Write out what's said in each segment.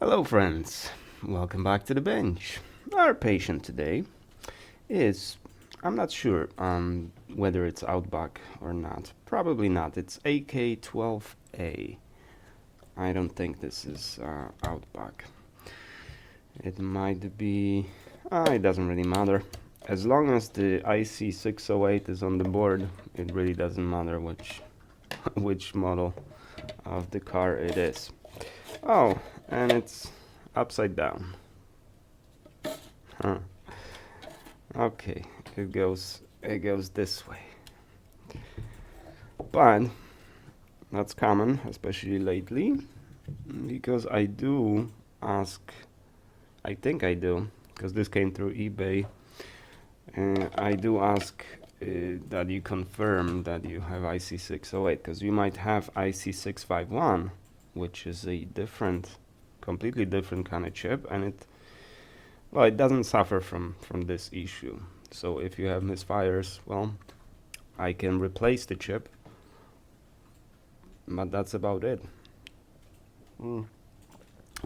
Hello friends, welcome back to the bench. Our patient today is, I'm not sure whether it's Outback or not. Probably not, it's AK12A. I don't think this is Outback. It might be, it doesn't really matter. As long as the IC608 is on the board, it really doesn't matter which, which model of the car it is. Oh, and it's upside down. Huh. Okay, it goes this way. But that's common, especially lately, because I do ask, I think I do, because this came through eBay, and I do ask that you confirm that you have IC608, because you might have IC651, which is a different, completely different kind of chip, and it doesn't suffer from this issue. So if you have misfires, well, I can replace the chip, but that's about it.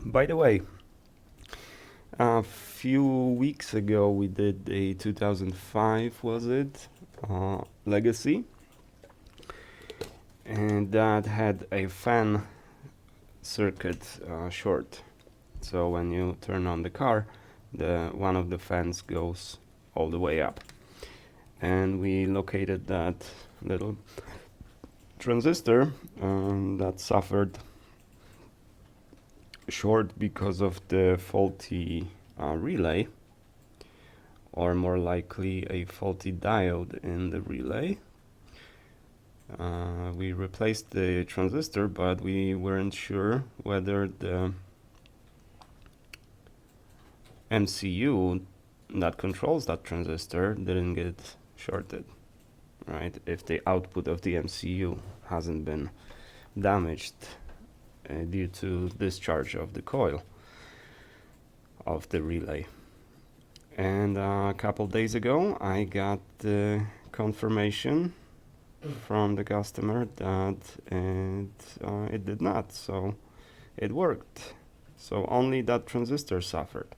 By the way, a few weeks ago we did a 2005, was it, Legacy, and that had a fan circuit short. So when you turn on the car, one of the fans goes all the way up, and we located that little transistor that suffered short because of the faulty relay, or more likely a faulty diode in the relay. We replaced the transistor, but we weren't sure whether the MCU that controls that transistor didn't get shorted, right? If the output of the MCU hasn't been damaged due to discharge of the coil of the relay. And a couple days ago I got the confirmation from the customer that it did not, so it worked. So only that transistor suffered.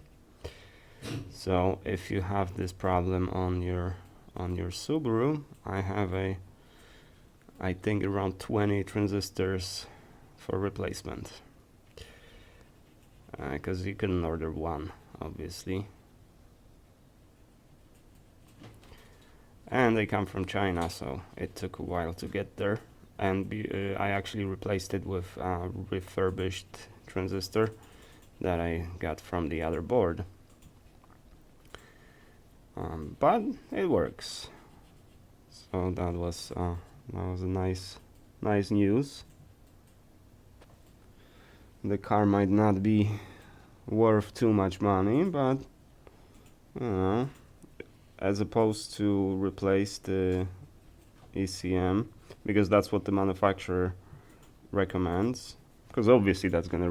So if you have this problem on your Subaru, I have I think around 20 transistors for replacement, because you can order one, obviously, and they come from China, so it took a while to get there. And I actually replaced it with a refurbished transistor that I got from the other board. But it works. So that was a nice news. The car might not be worth too much money, but you know, as opposed to replace the ECM, because that's what the manufacturer recommends, because obviously that's gonna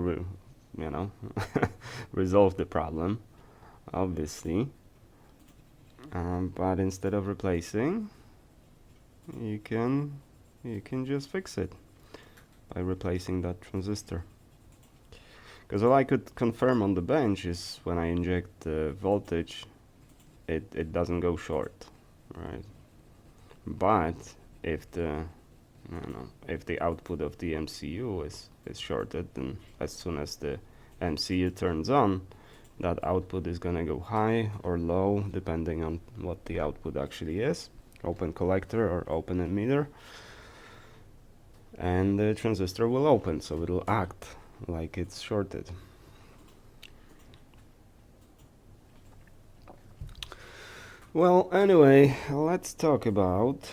resolve the problem, obviously. But instead of replacing, you can just fix it by replacing that transistor. Because all I could confirm on the bench is when I inject the voltage, it doesn't go short, right? But if the output of the MCU is shorted, then as soon as the MCU turns on, that output is gonna go high or low depending on what the output actually is, open collector or open emitter, and the transistor will open, so it'll act like it's shorted. Well, anyway, let's talk about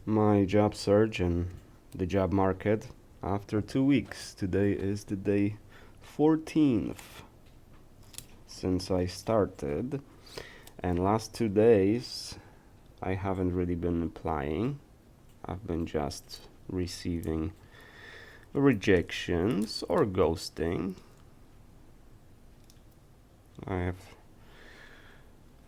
my job search and the job market after 2 weeks. Today is the day 14th since I started, and last 2 days I haven't really been applying. I've been just receiving rejections or ghosting. I have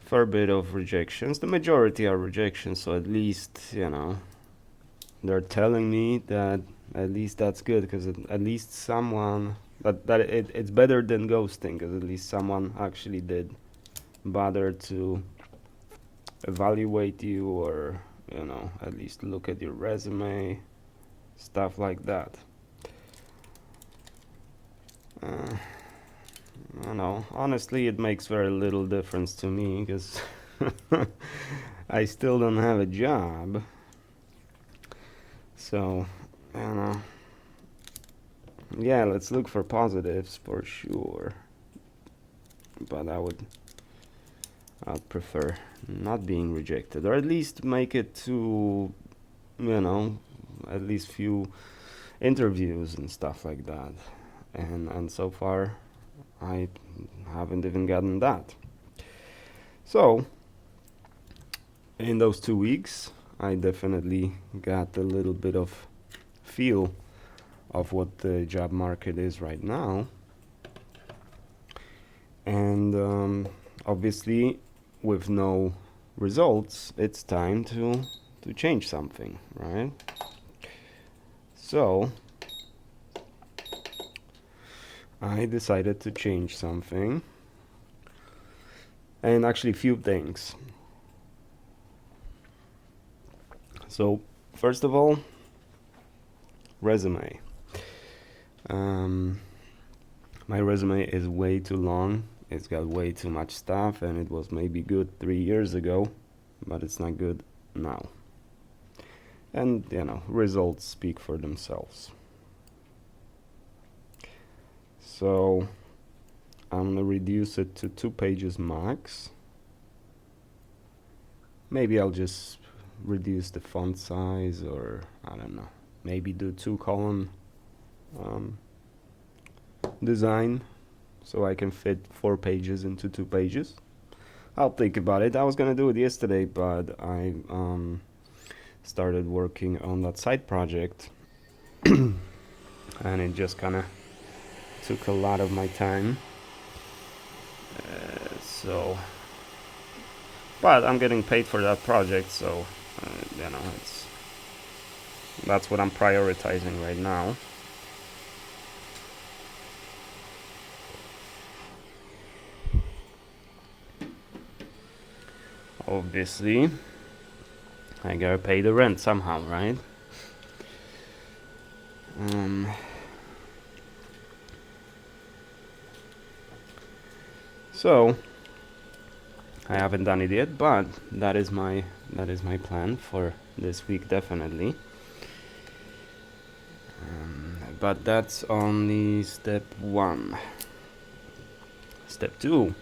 a fair bit of rejections. The majority are rejections, so at least, they're telling me that at least that's good, because at least someone it's better than ghosting, because at least someone actually did bother to evaluate you, or at least look at your resume, stuff like that. I don't know, honestly it makes very little difference to me, because I still don't have a job. So yeah, let's look for positives for sure, but I'd prefer not being rejected, or at least make it to at least few interviews and stuff like that, and so far I haven't even gotten that. So in those 2 weeks I definitely got a little bit of feel of what the job market is right now, and obviously with no results it's time to change something, right? So I decided to change something, and actually a few things. So first of all, resume. My resume is way too long. It's got way too much stuff, and it was maybe good 3 years ago, but it's not good now. And results speak for themselves. So I'm gonna reduce it to 2 pages max. Maybe I'll just reduce the font size, or I don't know, maybe do 2-column design, so I can fit 4 pages into 2 pages. I'll think about it. I was gonna do it yesterday, but I started working on that side project and it just kind of took a lot of my time, but I'm getting paid for that project, so that's what I'm prioritizing right now. Obviously I gotta pay the rent somehow, right? So I haven't done it yet, but that is my plan for this week, definitely. But that's only step 1. Step 2,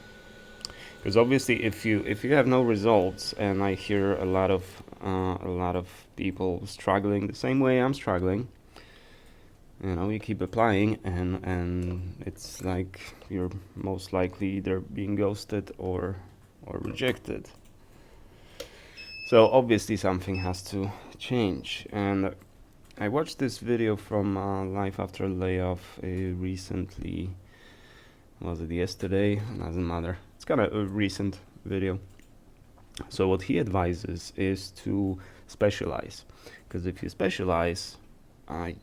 because obviously if you have no results, and I hear a lot of people struggling the same way I'm struggling, you keep applying, and it's like you're most likely either being ghosted or rejected. So obviously something has to change, and I watched this video from Life After Layoff recently. Was it yesterday? Doesn't matter. It's kind of a recent video. So what he advises is to specialize, because if you specialize,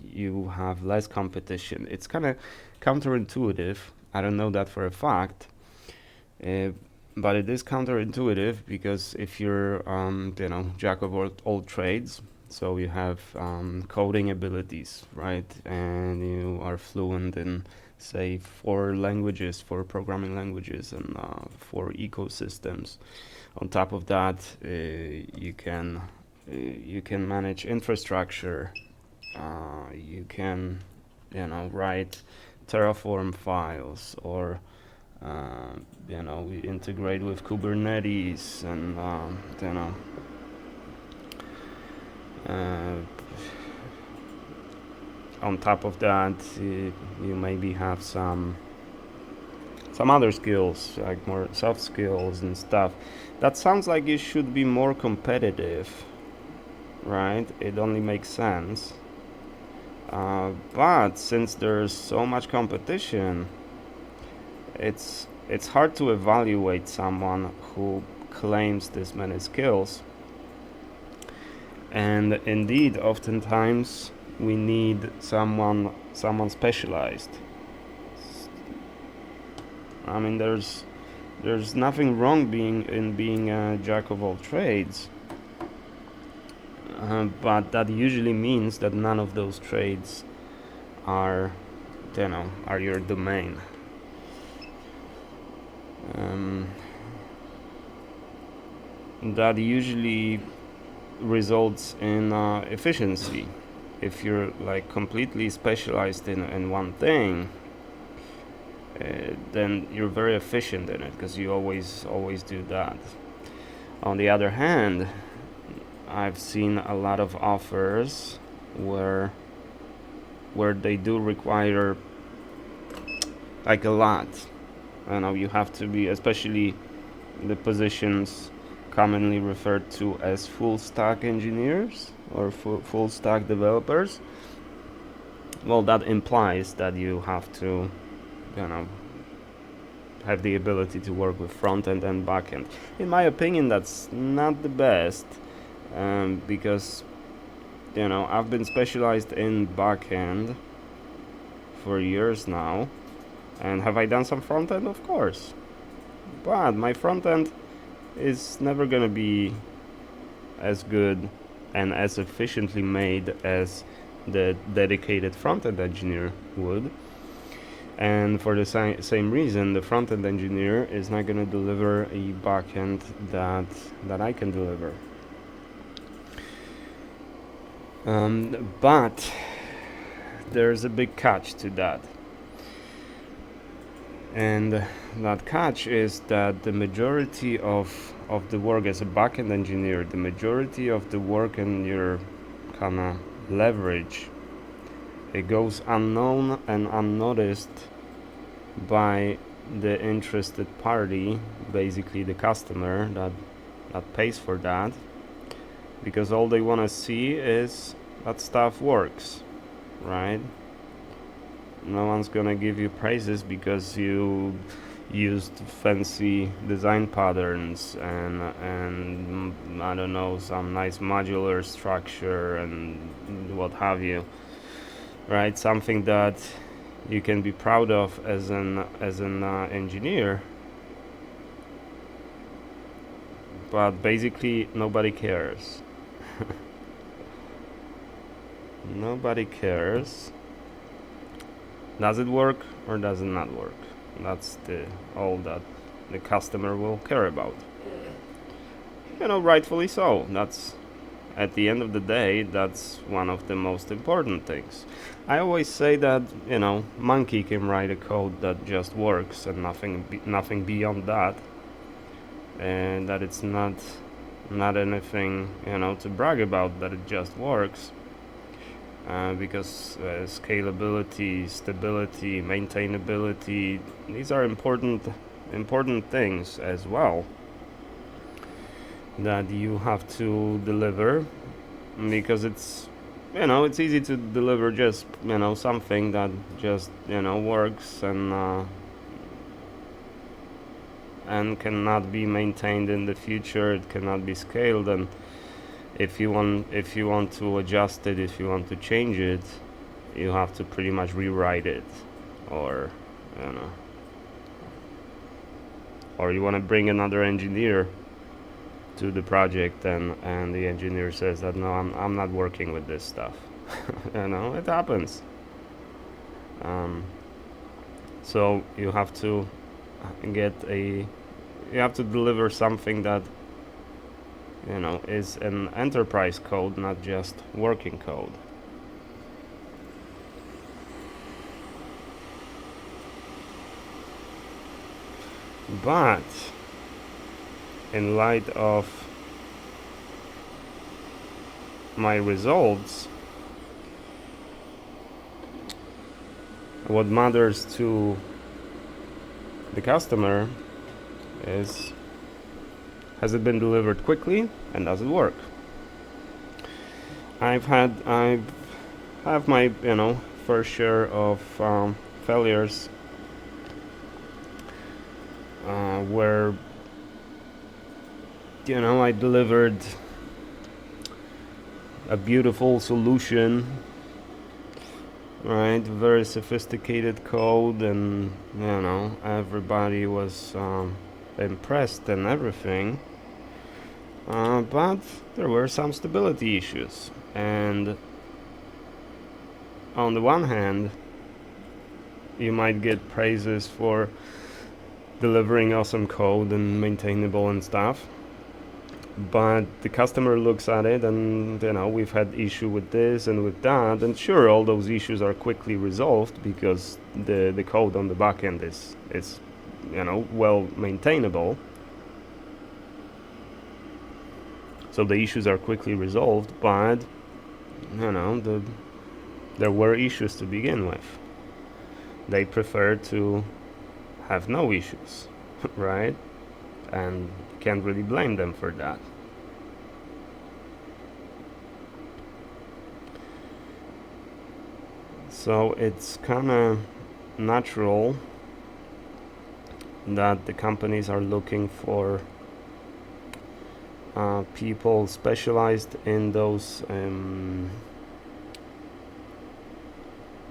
you have less competition. It's kind of counterintuitive. I don't know that for a fact, but it is counterintuitive, because if you're jack of all trades, so you have coding abilities, right, and you are fluent in say 4 languages, 4 programming languages, and 4 ecosystems. On top of that, you can manage infrastructure. You can write Terraform files, or we integrate with Kubernetes, and on top of that, you maybe have some other skills, like more soft skills and stuff. That sounds like you should be more competitive, right? It only makes sense. But since there's so much competition, it's hard to evaluate someone who claims this many skills. And indeed, oftentimes we need someone specialized. I mean, there's nothing wrong being a jack of all trades, but that usually means that none of those trades are are your domain. That usually results in efficiency. If you're like completely specialized in one thing, then you're very efficient in it because you always do that. On the other hand, I've seen a lot of offers where they do require like a lot. You have to be, especially the positions commonly referred to as full stack engineers or full stack developers. Well, that implies that you have to have the ability to work with front end and back end. In my opinion, that's not the best, because I've been specialized in back end for years now. And have I done some front end? Of course. But my front end is never going to be as good and as efficiently made as the dedicated front end engineer would. And for the same reason, the front end engineer is not going to deliver a back end that I can deliver. But there's a big catch to that. And that catch is that the majority of the work as a backend engineer, the majority of the work and your kind of leverage, it goes unknown and unnoticed by the interested party, basically the customer that pays for that, because all they want to see is that stuff works, right? No one's gonna give you praises because you used fancy design patterns and I don't know, some nice modular structure and what have you, right? Something that you can be proud of as an engineer, but basically nobody cares. Nobody cares. Does it work or does it not work? That's all that the customer will care about. Rightfully so. That's, at the end of the day, that's one of the most important things. I always say that, monkey can write a code that just works and nothing beyond that. And that it's not anything, to brag about, that it just works. Because scalability, stability, maintainability, these are important things as well that you have to deliver, because it's it's easy to deliver just something that just works and cannot be maintained in the future. It cannot be scaled, and if you want to adjust it, if you want to change it, you have to pretty much rewrite it, or or you want to bring another engineer to the project, and the engineer says that no, I'm not working with this stuff. It happens. So you have to deliver something that is an enterprise code, not just working code. But in light of my results, what matters to the customer is, has it been delivered quickly and does it work? I have my fair share of failures where I delivered a beautiful solution right? Very sophisticated code, and everybody was impressed and everything. But there were some stability issues, and on the one hand, you might get praises for delivering awesome code and maintainable and stuff, but the customer looks at it and we've had issue with this and with that, and sure, all those issues are quickly resolved because the code on the back end is well maintainable, so the issues are quickly resolved, but there were issues to begin with. They prefer to have no issues, right? And can't really blame them for that. So it's kind of natural that the companies are looking for people specialized in those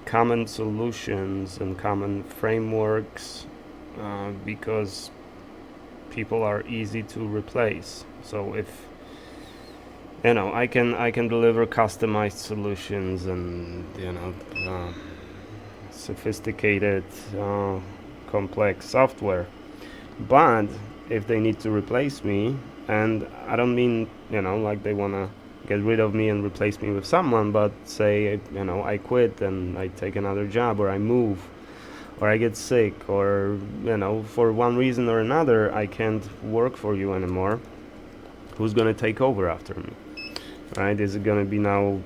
common solutions and common frameworks, because people are easy to replace. So if I can deliver customized solutions and sophisticated complex software, but if they need to replace me, and I don't mean like they want to get rid of me and replace me with someone, but say I quit and I take another job, or I move, or I get sick, or for one reason or another I can't work for you anymore, who's going to take over after me, right? Is it going to be now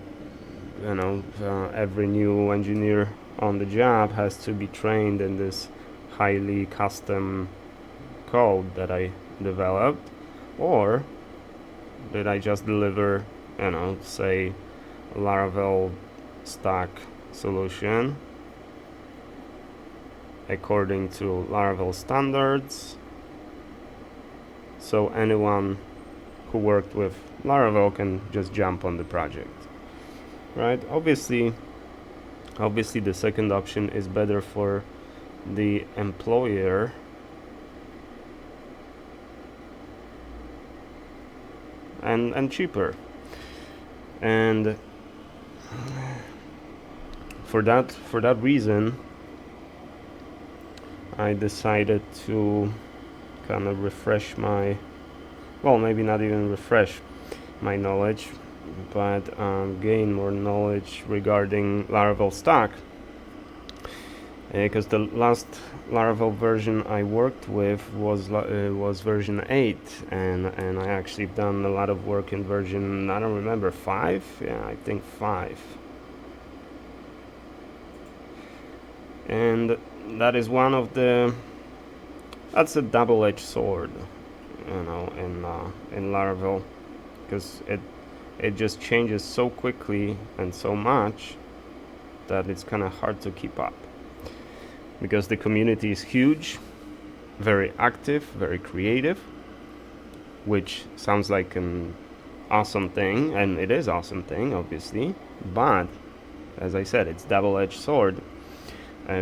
every new engineer on the job has to be trained in this highly custom code that I developed, or did I just deliver say Laravel stack solution according to Laravel standards, so anyone who worked with Laravel can just jump on the project, right? Obviously the second option is better for the employer, and cheaper, and for that reason I decided to kind of refresh my, well, maybe not even refresh my knowledge, but gain more knowledge regarding Laravel stack, because the last Laravel version I worked with was version 8, and I actually done a lot of work in version, I don't remember, 5? Yeah, I think 5. And that is one of the, that's a double-edged sword, in Laravel, because it just changes so quickly and so much that it's kind of hard to keep up, because the community is huge, very active, very creative, which sounds like an awesome thing, and it is awesome thing, obviously, but as I said, it's double-edged sword,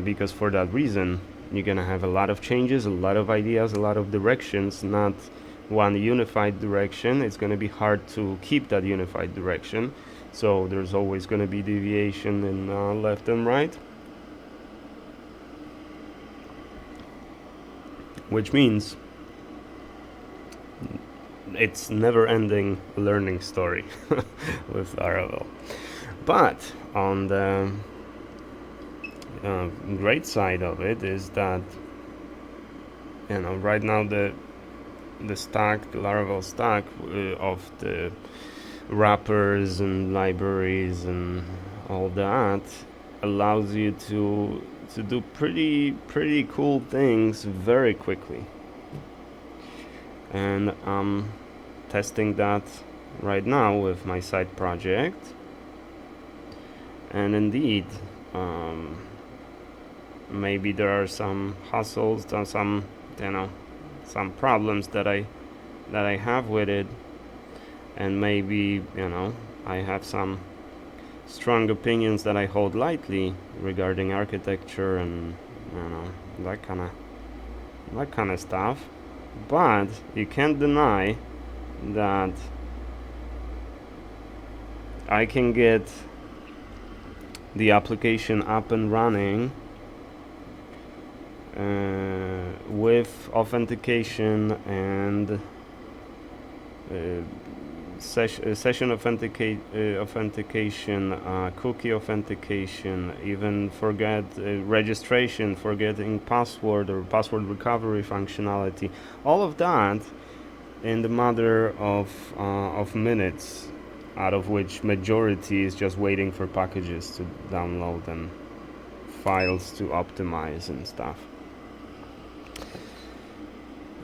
because for that reason you're gonna have a lot of changes, a lot of ideas, a lot of directions, not one unified direction. It's gonna be hard to keep that unified direction, so there's always gonna be deviation in left and right, which means it's never-ending learning story with Laravel. But on the great side of it is that right now the stack, the Laravel stack, of the wrappers and libraries and all that allows you to do pretty cool things very quickly, and I'm testing that right now with my side project, and indeed maybe there are some hassles, some some problems that I have with it, and maybe I have some strong opinions that I hold lightly regarding architecture and that kind of stuff, but you can't deny that I can get the application up and running with authentication and session authentication, cookie authentication, even forget registration, forgetting password or password recovery functionality, all of that in the matter of minutes, out of which majority is just waiting for packages to download and files to optimize and stuff.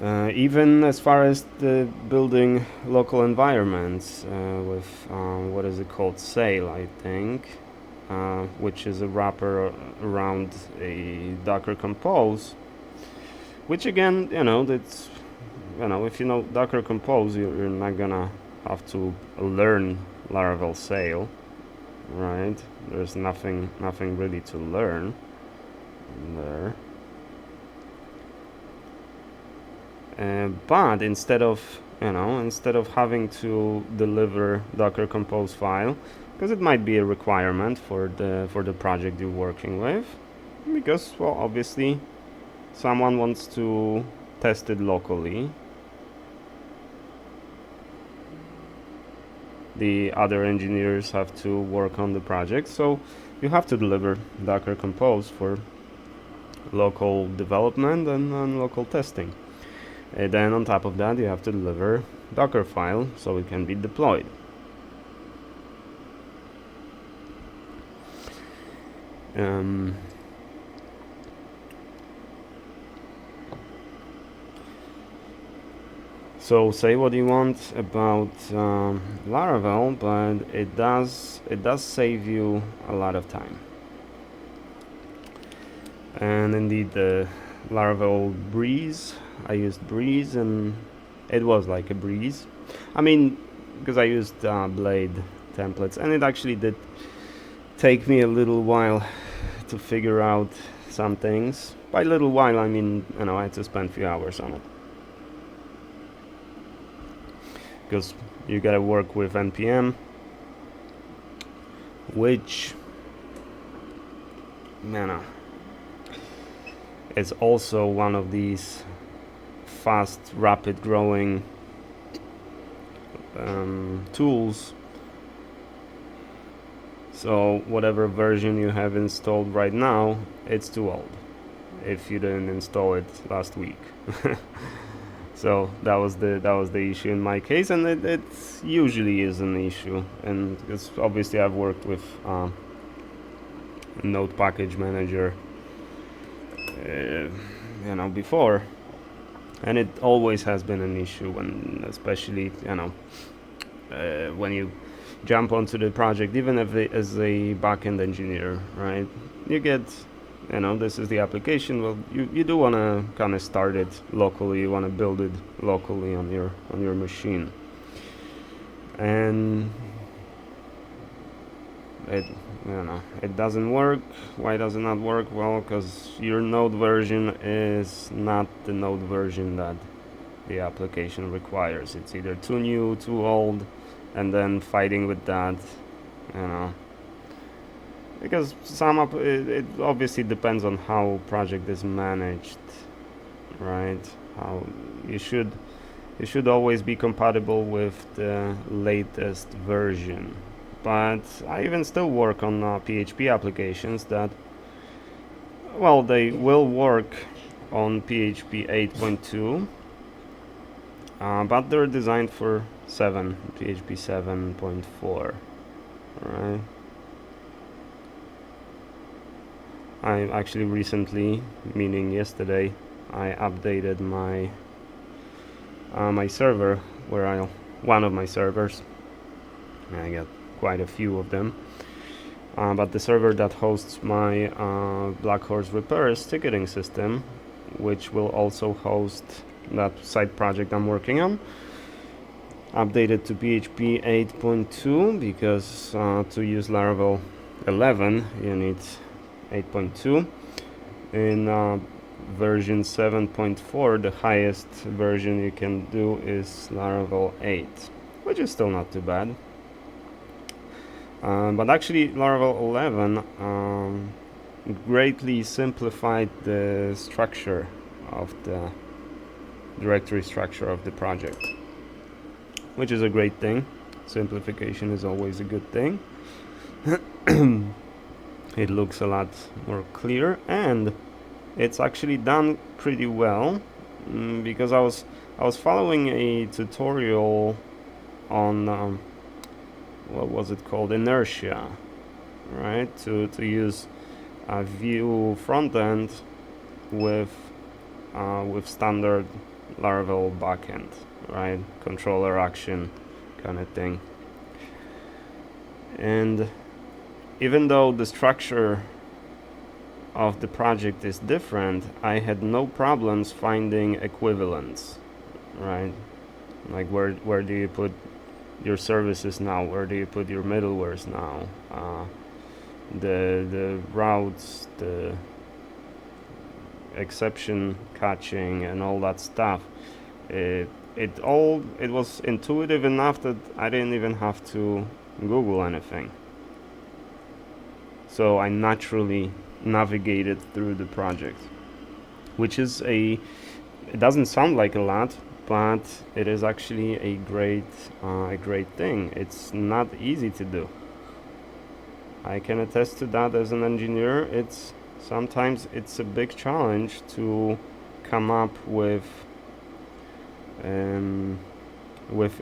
Even as far as the building local environments with what is it called, Sail, I think, which is a wrapper around a Docker Compose, which again, that's, if you know Docker Compose, you're not gonna have to learn Laravel Sail, right? There's nothing really to learn there. But instead of having to deliver Docker Compose file, because it might be a requirement for the project you're working with, because, well, obviously someone wants to test it locally. The other engineers have to work on the project, so you have to deliver Docker Compose for local development and local testing. Then on top of that, you have to deliver Docker file so it can be deployed. So say what you want about Laravel, but it does save you a lot of time. And indeed, the Laravel Breeze, I used Breeze and it was like a breeze. I mean, because I used Blade templates, and it actually did take me a little while to figure out some things. By little while, I mean, I had to spend a few hours on it, because you gotta work with NPM, which, it's also one of these fast, rapid growing tools. So whatever version you have installed right now, it's too old if you didn't install it last week. So that was the issue in my case, and it usually is an issue, and it's obviously I've worked with Node Package Manager before, and it always has been an issue, when especially when you jump onto the project, even if as a backend engineer, right? You get, this is the application. Well, you do want to kind of start it locally. You want to build it locally on your machine, and it doesn't work. Why does it not work? Well, because your Node version is not the Node version that the application requires. It's either too new, too old, and then fighting with that, because it obviously depends on how project is managed, right? How you should always be compatible with the latest version. But I even still work on PHP applications that, well, they will work on PHP 8.2, but they're designed for PHP 7.4, right? I actually recently, meaning yesterday, I updated my my server, one of my servers. I got quite a few of them, but the server that hosts my blackhorserepairs ticketing system, which will also host that side project I'm working on, updated to PHP 8.2 because to use Laravel 11 you need 8.2. In version 7.4 the highest version you can do is Laravel 8, which is still not too bad. But actually Laravel 11 greatly simplified the structure of the directory structure of the project, which is a great thing. Simplification is always a good thing. It looks a lot more clear, and it's actually done pretty well, because I was following a tutorial on what was it called, inertia, right, to use a Vue frontend with standard Laravel backend, right, controller action kind of thing. And even though the structure of the project is different, I had no problems finding equivalents, right? Like where do you put your services now? Where do you put your middlewares now? The routes, the exception catching, and all that stuff. It was intuitive enough that I didn't even have to Google anything. So I naturally navigated through the project, which is it doesn't sound like a lot, but it is actually a great thing. It's not easy to do. I can attest to that as an engineer. Sometimes it's a big challenge to come up with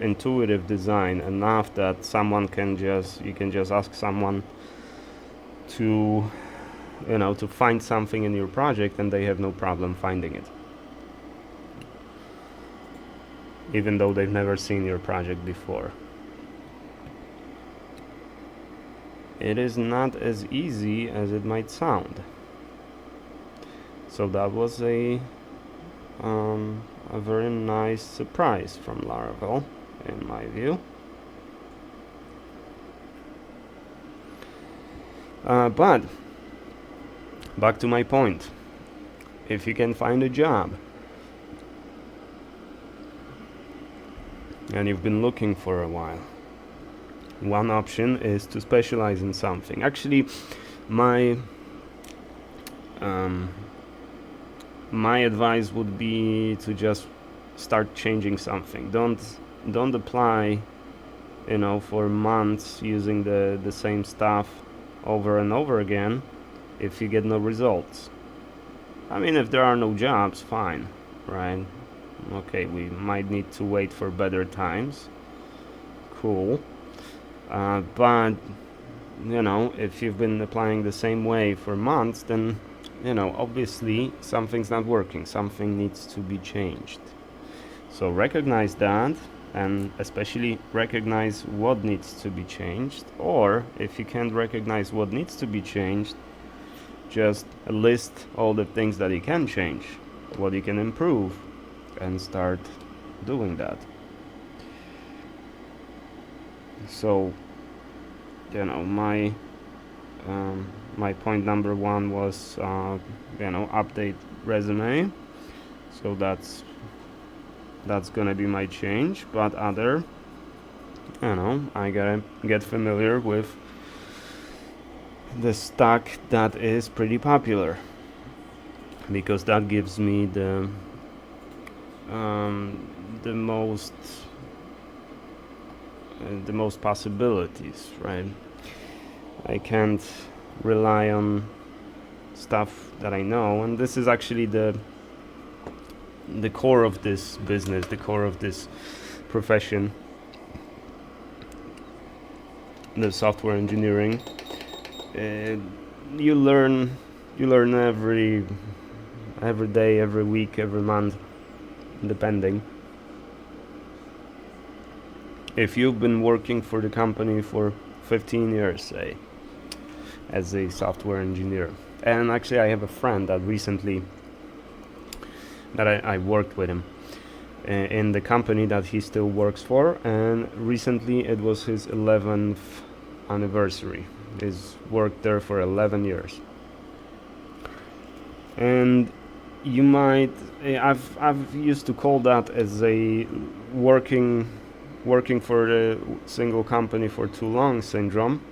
intuitive design enough that you can just ask someone to find something in your project and they have no problem finding it, even though they've never seen your project before. It is not as easy as it might sound. So that was a very nice surprise from Laravel, in my view. But back to my point. If you can find a job and you've been looking for a while, one option is to specialize in something. Actually, my advice would be to just start changing something. Don't apply, for months using the same stuff over and over again if you get no results. I mean, if there are no jobs, fine, right? Okay, we might need to wait for better times. Cool. But if you've been applying the same way for months, then obviously something's not working. Something needs to be changed. So recognize that, and especially recognize what needs to be changed. Or if you can't recognize what needs to be changed, just list all the things that you can change, what you can improve, and start doing that. So my point number one was update resume. So that's gonna be my change. But other, I gotta get familiar with the stack that is pretty popular, because that gives me the most possibilities, right? I can't rely on stuff that I know, and this is actually the core of this business, the core of this profession, the software engineering. You learn every day, every week, every month, depending. If you've been working for the company for 15 years, say, as a software engineer, and actually I have a friend that recently, that I worked with him, in the company that he still works for, and recently it was his 11th anniversary. He's worked there for 11 years. And you might, I've used to call that as a working for a single company for too long syndrome,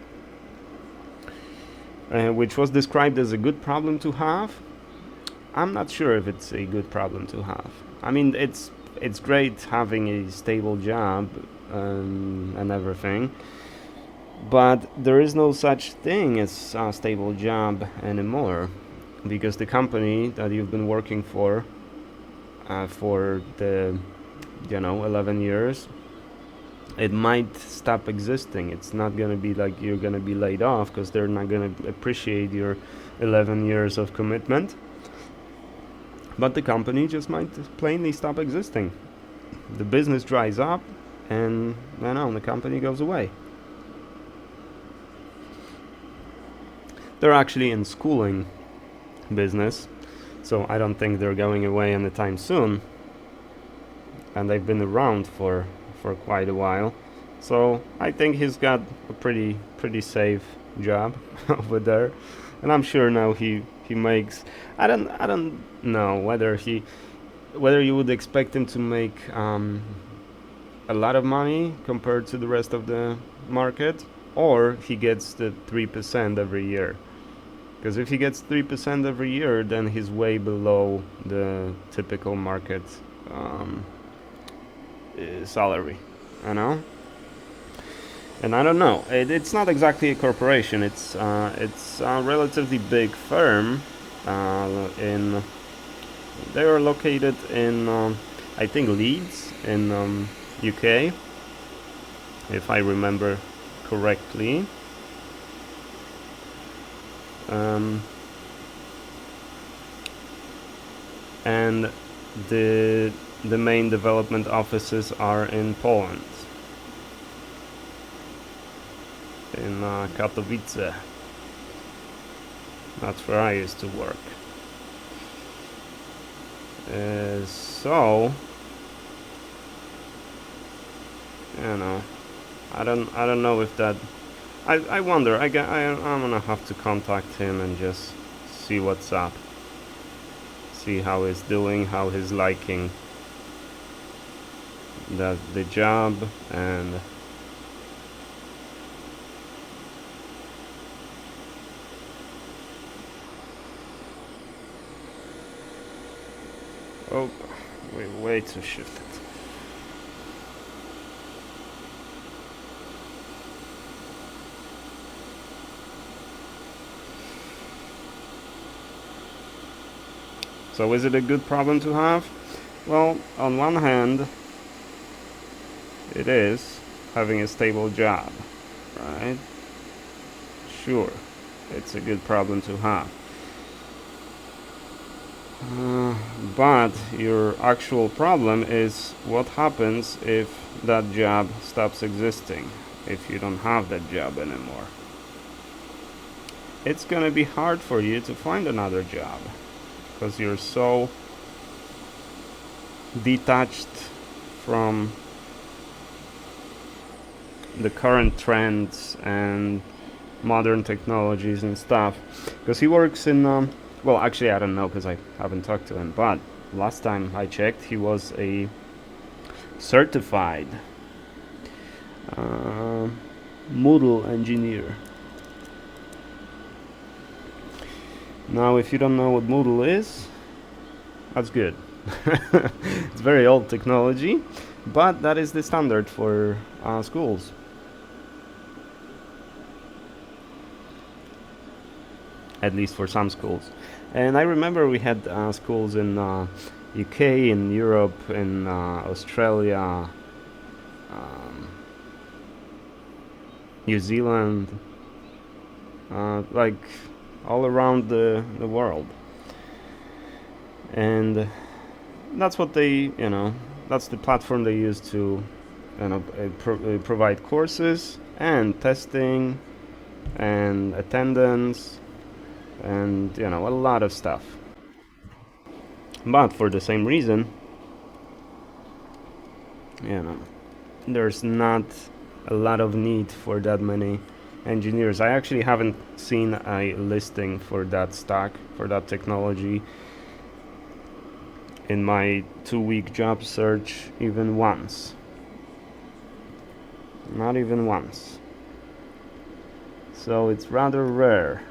which was described as a good problem to have. I'm not sure if it's a good problem to have. I mean, it's great having a stable job and everything, but there is no such thing as a stable job anymore, because the company that you've been working for the 11 years, it might stop existing. It's not going to be like you're going to be laid off, because they're not going to appreciate your 11 years of commitment, but the company just might plainly stop existing. The business dries up, and the company goes away. They're actually in schooling business, so I don't think they're going away anytime soon, and they've been around for quite a while, so I think he's got a pretty safe job over there, and I'm sure now he makes, I don't know whether you would expect him to make a lot of money compared to the rest of the market, or he gets the 3% every year. Because if he gets 3% every year, then he's way below the typical market salary, And I don't know. It's not exactly a corporation. It's a relatively big firm. They are located in I think Leeds in UK, if I remember correctly. And the main development offices are in Poland, in Katowice. That's where I used to work. So I don't know if that. I wonder. I'm gonna have to contact him and just see what's up. See how he's doing, how he's liking the job, and oh, way to shift it. So is it a good problem to have? Well, on one hand, it is having a stable job, right? Sure, it's a good problem to have. But your actual problem is what happens if that job stops existing, if you don't have that job anymore. It's gonna be hard for you to find another job, because you're so detached from the current trends and modern technologies and stuff. Because he works in well, actually I don't know, because I haven't talked to him, but last time I checked he was a certified Moodle engineer. Now if you don't know what Moodle is, that's good. It's very old technology, but that is the standard for schools. At least for some schools. And I remember we had schools in UK, in Europe, in Australia, New Zealand, like all around the world. And that's what they, that's the platform they use to provide courses and testing and attendance and a lot of stuff. But for the same reason, you know, there's not a lot of need for that many engineers. I actually haven't seen a listing for that stack, for that technology, in my 2-week job search even once. Not even once. So it's rather rare.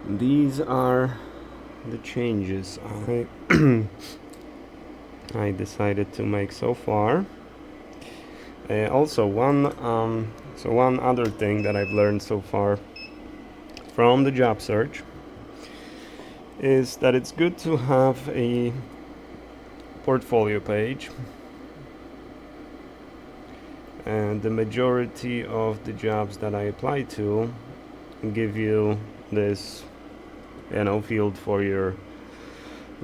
These are the changes I decided to make so far. Also, one other thing that I've learned so far from the job search is that it's good to have a portfolio page. And the majority of the jobs that I apply to give you this, field for your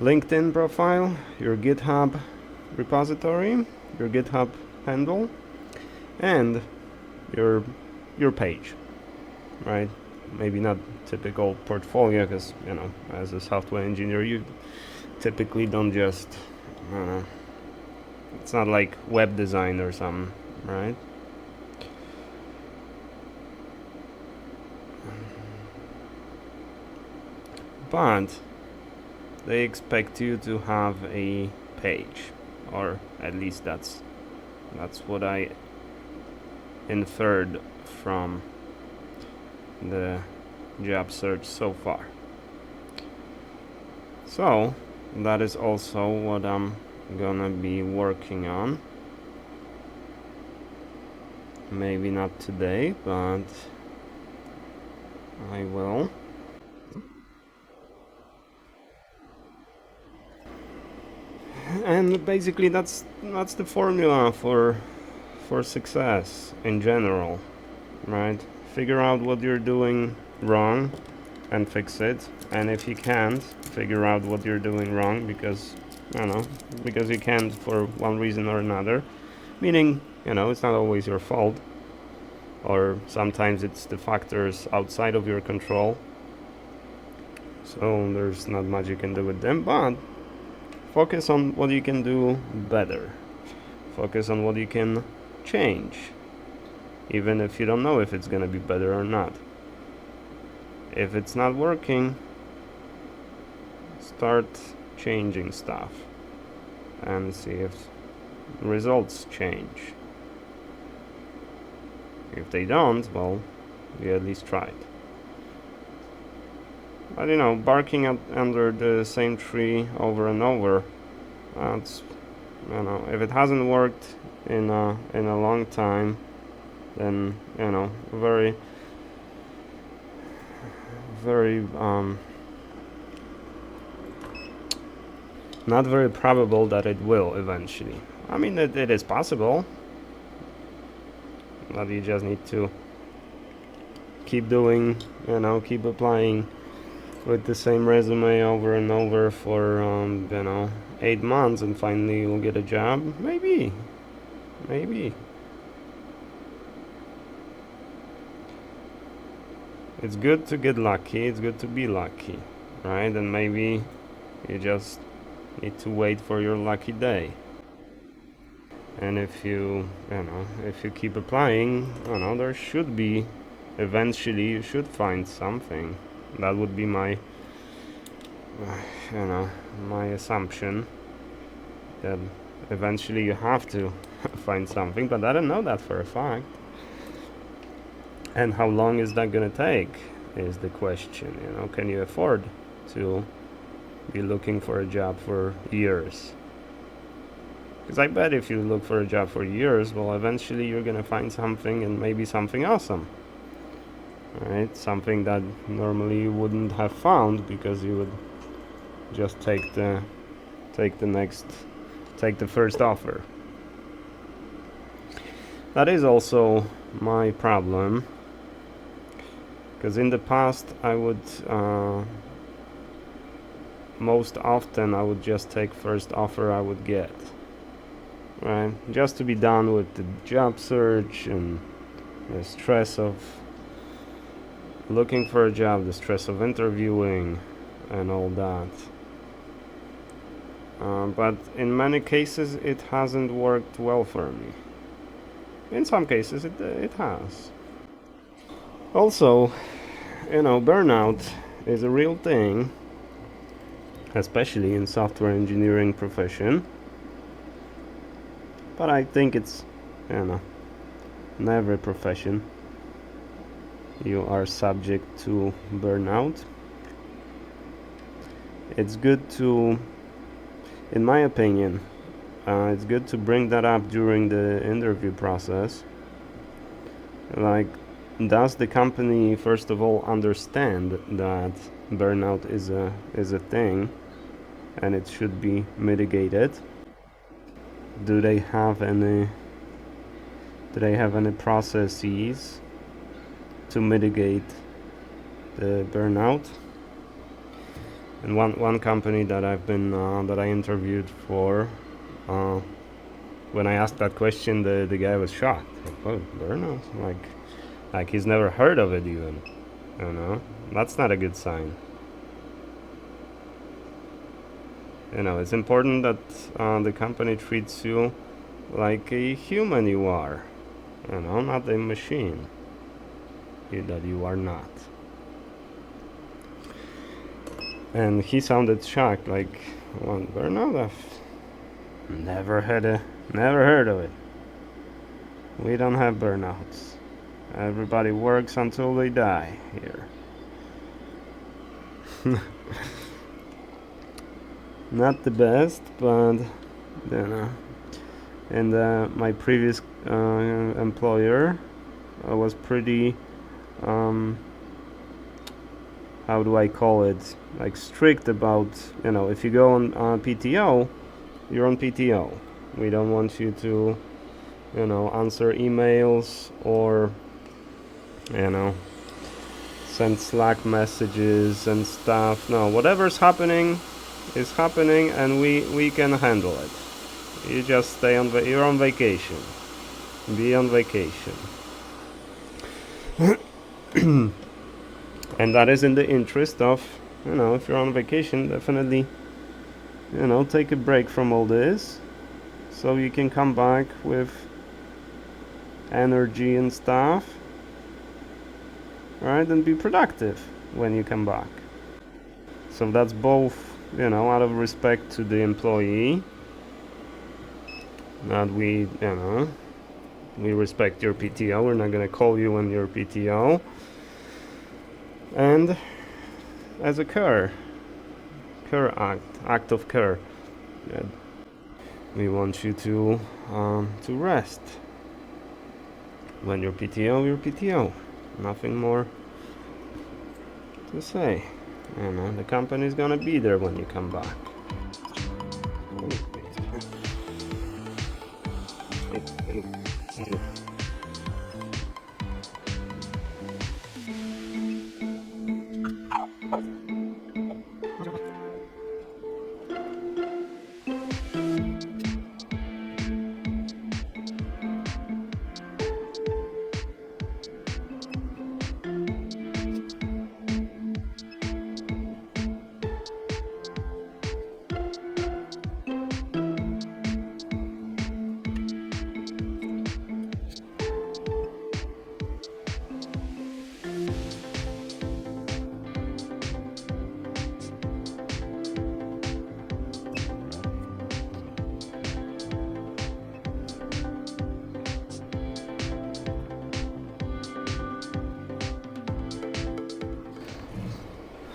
LinkedIn profile, your GitHub repository, your GitHub handle, and your page, right? Maybe not typical portfolio, because as a software engineer, you typically don't just, it's not like web design or something, right? But they expect you to have a page, or at least that's what I inferred from the job search so far. So that is also what I'm gonna be working on. Maybe not today, but I will. And basically that's the formula for success in general, right? Figure out what you're doing wrong and fix it. And if you can't figure out what you're doing wrong because you can't for one reason or another, meaning it's not always your fault, or sometimes it's the factors outside of your control, so there's not much you can do with them, but focus on what you can do better. Focus on what you can change, even if you don't know if it's gonna be better or not. If it's not working, start changing stuff and see if results change. If they don't, well, you at least tried. But you know, barking under the same tree over and over, that's, you know, if it hasn't worked in a long time, then, you know, very not very probable that it will eventually. I mean, it is possible, but you just need to keep doing, you know, keep applying with the same resume over and over for, you know, 8 months, and finally you'll get a job. Maybe. It's good to get lucky, it's good to be lucky, right? And maybe you just need to wait for your lucky day. And if you know, if you keep applying, you know, there should be, eventually you should find something. That would be my, you know, my assumption, that eventually you have to find something, but I don't know that for a fact. And how long is that gonna take is the question, you know. Can you afford to be looking for a job for years? Because I bet if you look for a job for years, well, eventually you're gonna find something, and maybe something awesome, right? Something that normally you wouldn't have found, because you would just take the first offer. That is also my problem, because in the past I would most often I would just take first offer I would get, right? Just to be done with the job search and the stress of looking for a job, the stress of interviewing and all that. But in many cases it hasn't worked well for me. In some cases it has. Also, you know, burnout is a real thing, especially in software engineering profession. But I think it's, you know, in every profession you are subject to burnout. It's good to, in my opinion, it's good to bring that up during the interview process. Like, does the company first of all understand that burnout is a thing and it should be mitigated? Do they have any processes to mitigate the burnout? And one company that that I interviewed for, when I asked that question, the guy was shocked. Like, oh, burnout? Like he's never heard of it even. You know, that's not a good sign. You know, it's important that the company treats you like a human you are. You know, not a machine. That you are not. And he sounded shocked, like, well, burnout? I've never heard of it. We don't have burnouts. Everybody works until they die here. Not the best, but you know. And my previous employer was pretty, how do I call it? Like, strict about, you know, if you go on PTO, you're on PTO. We don't want you to, you know, answer emails or, you know, send Slack messages and stuff. No, whatever's happening is happening, and we can handle it. You just stay on you're on vacation. Be on vacation. And that is in the interest of, you know, if you're on vacation, definitely, you know, take a break from all this so you can come back with energy and stuff, right? And be productive when you come back. So that's both, you know, out of respect to the employee, that we, you know, we respect your PTO. We're not gonna call you on your PTO. And as a act of care. Yeah. We want you to rest. When you're PTO, you're PTO. Nothing more to say. You know, the company's gonna be there when you come back.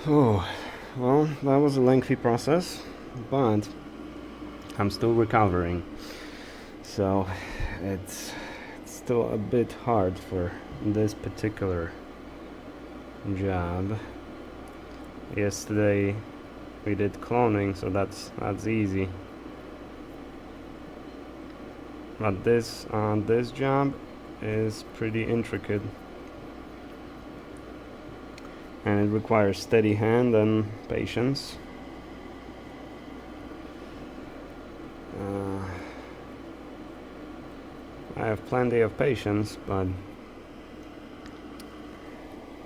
Oh, well, that was a lengthy process, but I'm still recovering. So it's still a bit hard for this particular job. Yesterday we did cloning, so that's easy. But this job is pretty intricate. And it requires steady hand and patience. I have plenty of patience, but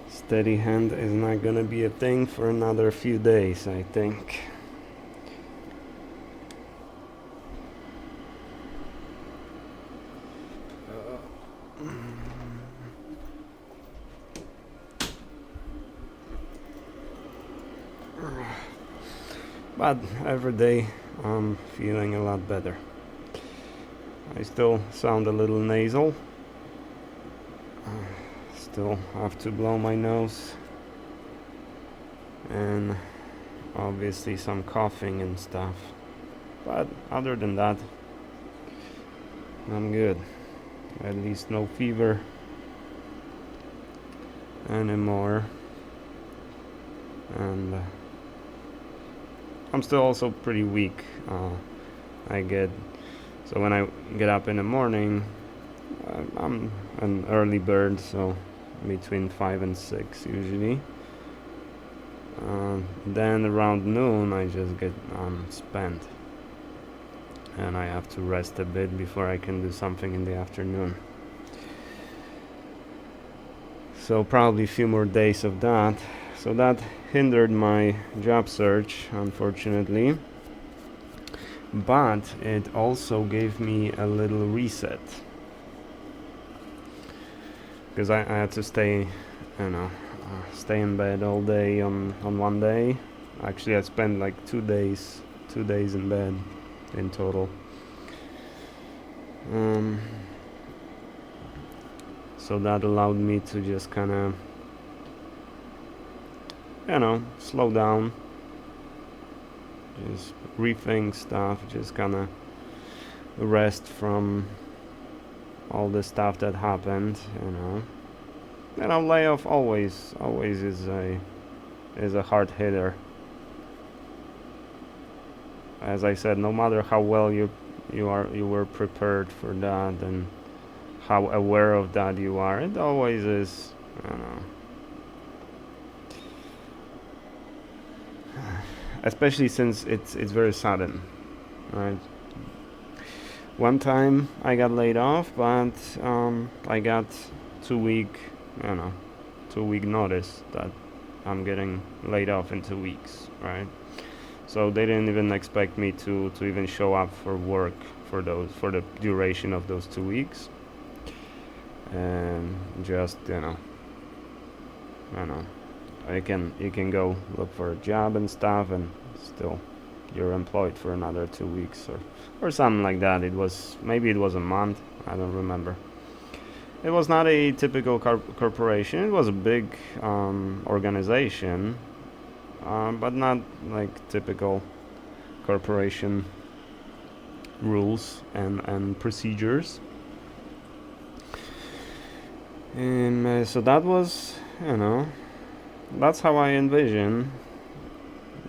steady hand is not gonna be a thing for another few days, I think. But every day I'm feeling a lot better. I still sound a little nasal. Still have to blow my nose. And obviously some coughing and stuff. But other than that, I'm good. At least no fever anymore. And I'm still also pretty weak. So when I get up in the morning, I'm an early bird, so between 5 and 6 usually. Then around noon I just get spent, and I have to rest a bit before I can do something in the afternoon. So probably a few more days of that. So that hindered my job search, unfortunately. But it also gave me a little reset. Because I had to stay in bed all day on one day. Actually, I spent like 2 days in bed in total. So that allowed me to just kind of, slow down, just rethink stuff, just kind of rest from all the stuff that happened. Layoff always is a hard hitter. As I said, no matter how well you were prepared for that and how aware of that you are, it always is, especially since it's very sudden, right? One time I got laid off, but I got 2 week notice that I'm getting laid off in 2 weeks, right? So they didn't even expect me to even show up for work for the duration of those 2 weeks, and just you can go look for a job and stuff, and still you're employed for another 2 weeks or something like that. Maybe it was a month, I don't remember. It was not a typical corporation. It was a big organization, but not like typical corporation rules and procedures. So that was, that's how I envision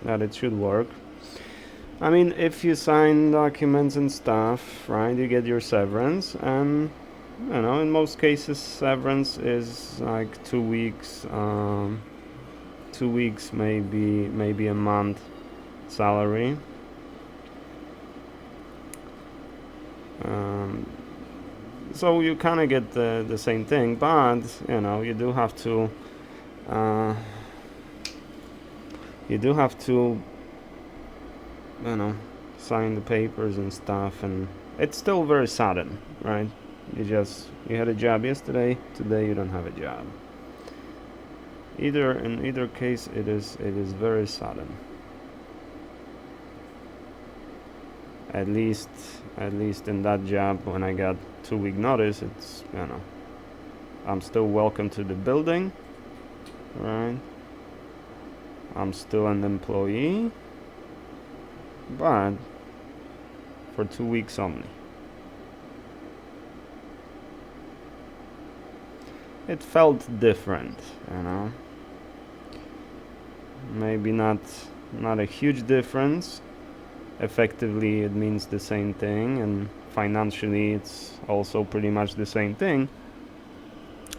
that it should work. I mean, if you sign documents and stuff, right, you get your severance, and in most cases, severance is like 2 weeks, 2 weeks, maybe a month salary. So you kind of get the same thing, but you do have to sign the papers and stuff, and it's still very sudden, right? You had a job yesterday, today you don't have a job. In either case, it is very sudden. At least in that job, when I got 2-week notice, it's I'm still welcome to the building, right? I'm still an employee, but for 2 weeks only. It felt different, maybe not a huge difference. Effectively it means the same thing, and financially it's also pretty much the same thing,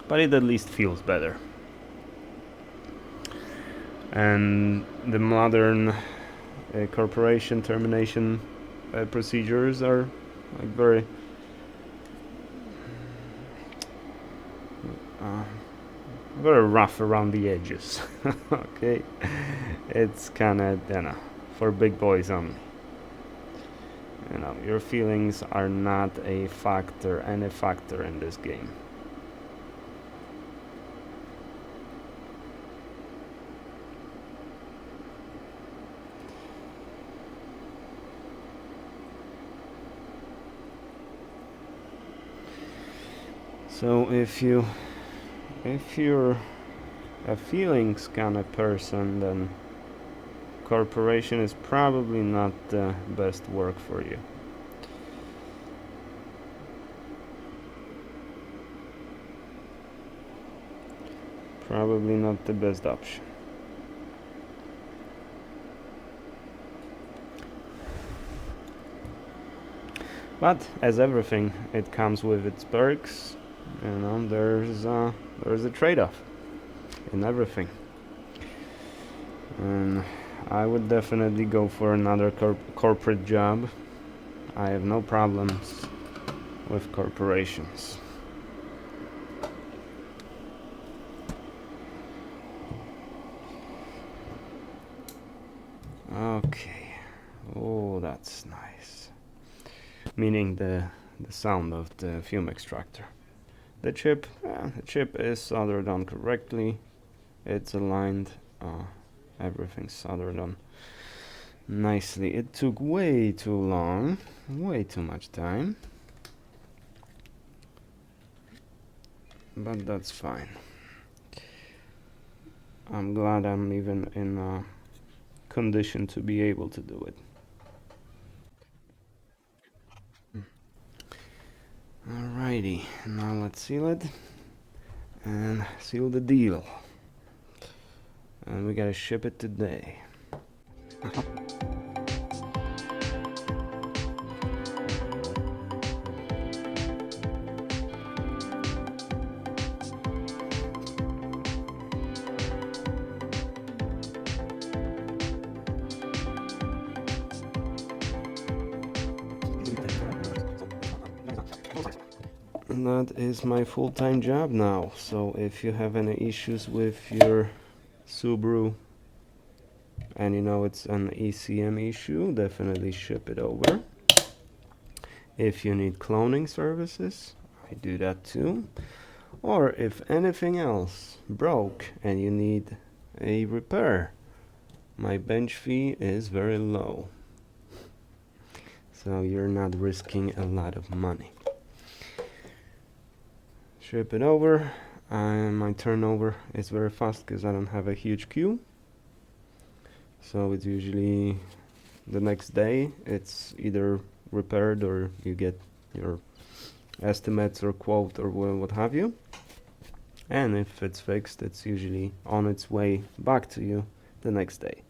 but it at least feels better. And the modern corporation termination procedures are like very rough around the edges. Okay, it's kind of for big boys only. Your feelings are not any factor in this game. So if you're a feelings kind of person, then corporation is probably not the best work for you. Probably not the best option. But as everything, it comes with its perks. There's a trade-off in everything, and I would definitely go for another corporate job. I have no problems with corporations. Okay. Oh, that's nice. Meaning the sound of the fume extractor. The chip is soldered on correctly. It's aligned. Everything's soldered on nicely. It took way too long, way too much time, but that's fine. I'm glad I'm even in a condition to be able to do it. Alrighty, now let's seal it and seal the deal. And we gotta ship it today. And that is my full-time job now. So if you have any issues with your Subaru and it's an ECM issue, definitely ship it over. If you need cloning services, I do that too. Or if anything else broke and you need a repair, my bench fee is very low, so you're not risking a lot of money. Ship it over, and my turnover is very fast because I don't have a huge queue. So it's usually the next day it's either repaired or you get your estimates or quote or what have you. And if it's fixed, it's usually on its way back to you the next day.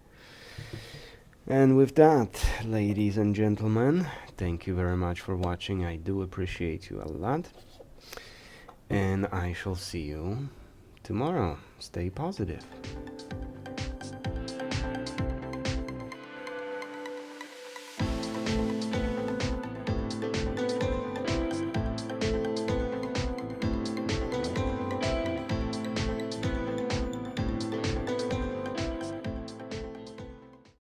And with that, ladies and gentlemen, thank you very much for watching. I do appreciate you a lot. And I shall see you tomorrow. Stay positive.